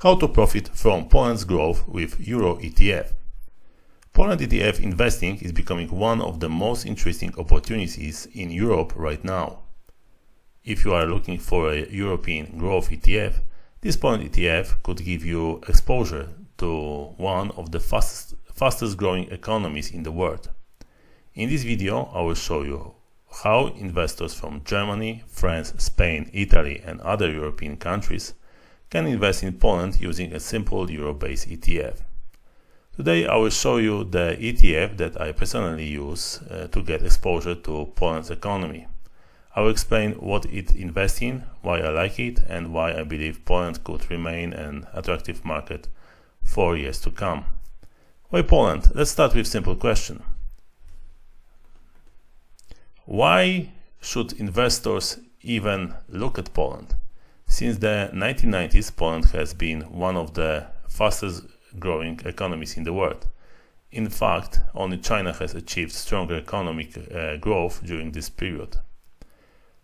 How to profit from Poland's growth with Euro ETF. Poland ETF investing is becoming one of the most interesting opportunities in Europe right now. If you are looking for a European growth ETF, this Poland ETF could give you exposure to one of the fastest growing economies in the world. In this video, I will show you how investors from Germany, France, Spain, Italy and other European countries can invest in Poland using a simple euro-based ETF. Today I will show you the ETF that I personally use to get exposure to Poland's economy. I will explain what it invests in, why I like it, and why I believe Poland could remain an attractive market for years to come. Why Poland? Let's start with a simple question. Why should investors even look at Poland? Since the 1990s, Poland has been one of the fastest growing economies in the world. In fact, only China has achieved stronger economic growth during this period.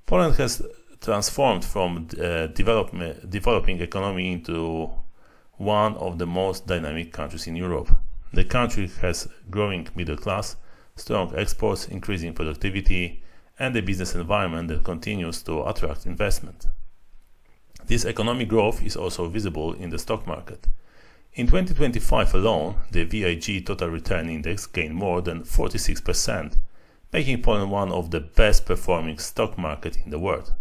Poland has transformed from a developing economy into one of the most dynamic countries in Europe. The country has growing middle class, strong exports, increasing productivity, and a business environment that continues to attract investment. This economic growth is also visible in the stock market. In 2025 alone, the VIG Total Return Index gained more than 46%, making Poland one of the best performing stock markets in the world.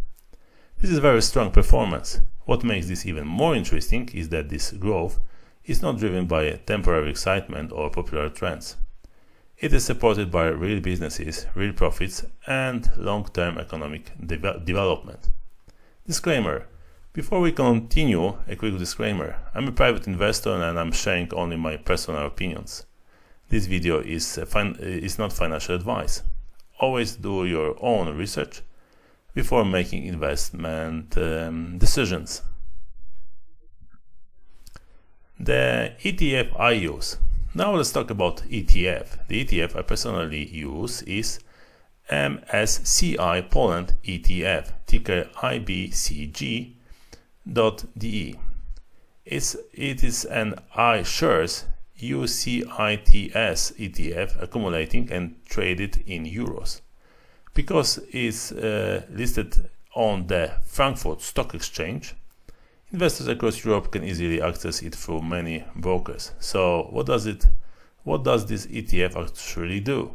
This is a very strong performance. What makes this even more interesting is that this growth is not driven by temporary excitement or popular trends. It is supported by real businesses, real profits, and long-term economic development. Disclaimer. Before we continue, a quick disclaimer. I'm a private investor and I'm sharing only my personal opinions. This video is not financial advice. Always do your own research before making investment decisions. The ETF I use. Now let's talk about ETF. The ETF I personally use is MSCI Poland ETF, ticker IBCG.DE. It is an iShares UCITS ETF accumulating and traded in euros. Because it's listed on the Frankfurt Stock Exchange, investors across Europe can easily access it through many brokers. So what does this ETF actually do?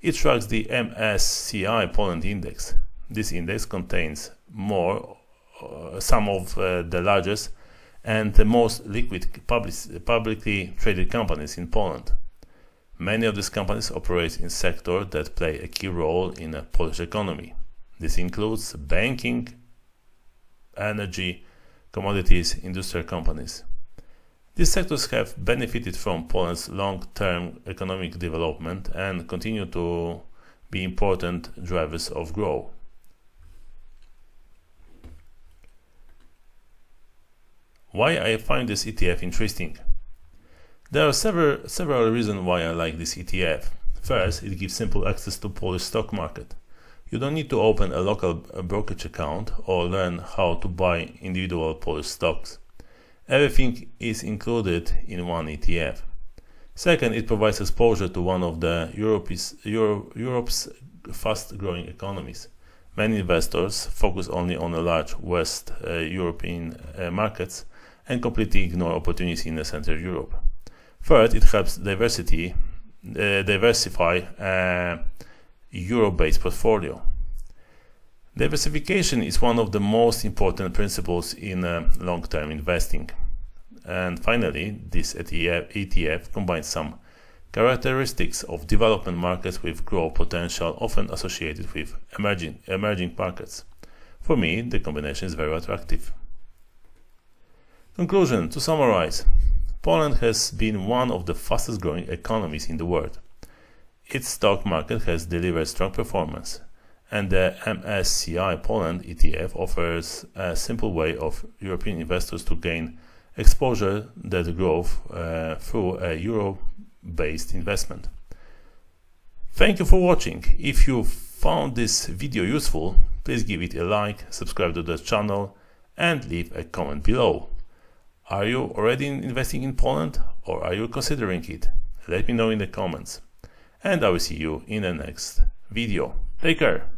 It tracks the MSCI Poland index. This index contains some of the largest and the most liquid publicly traded companies in Poland. Many of these companies operate in sectors that play a key role in the Polish economy. This includes banking, energy, commodities, industrial companies. These sectors have benefited from Poland's long-term economic development and continue to be important drivers of growth. Why I find this ETF interesting? There are several reasons why I like this ETF. First, it gives simple access to Polish stock market. You don't need to open a local brokerage account or learn how to buy individual Polish stocks. Everything is included in one ETF. Second, it provides exposure to one of the Europe's fast-growing economies. Many investors focus only on the large West European markets and completely ignore opportunities in the Central Europe. Third, it helps diversify a euro-based portfolio. Diversification is one of the most important principles in long-term investing. And finally, this ETF combines some characteristics of development markets with growth potential often associated with emerging markets. For me, the combination is very attractive. Conclusion. To summarize, Poland has been one of the fastest growing economies in the world. Its stock market has delivered strong performance, and the MSCI Poland ETF offers a simple way of European investors to gain exposure that growth through a euro-based investment. Thank you for watching. If you found this video useful, please give it a like, subscribe to the channel and leave a comment below. Are you already investing in Poland, or are you considering it? Let me know in the comments. And I will see you in the next video. Take care!